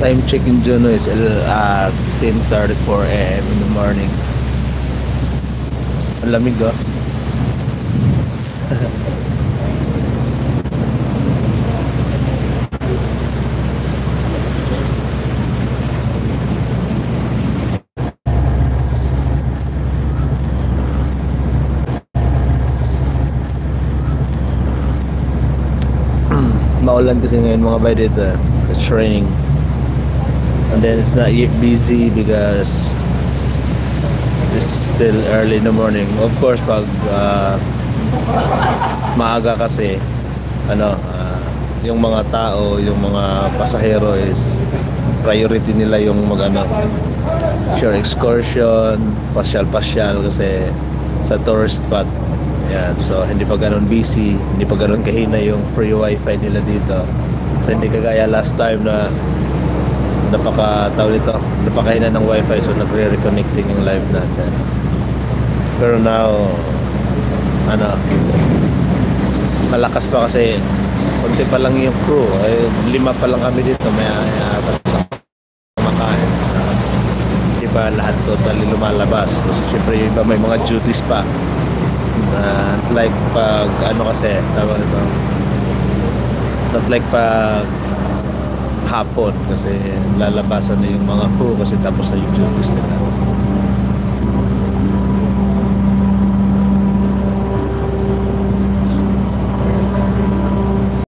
time check in Juno is 10:34 a.m. in the morning. Ang lamig oh. Maulan kasi ngayon mga by dito. It's raining. And then it's not yet busy because it's still early in the morning. Of course, pag maaga kasi yung mga tao, yung mga pasahero is priority nila yung sure excursion, pasyal-pasyal kasi sa tourist spot. Yan, so hindi pa ganun busy, hindi pa ganun kahina yung free wifi nila dito. So hindi kagaya last time na napakahina ng wifi, so nagre-reconnecting yung live natin. Pero now malakas pa kasi konti pa lang yung crew, 5 pa lang kami dito, may kumakain. Di ba lahat totally lumalabas kasi syempre yung iba may mga duties pa. Like pag kasi tawag ito, not like pag hapon kasi lalabasan na yung mga crew kasi tapos na yung duties nila.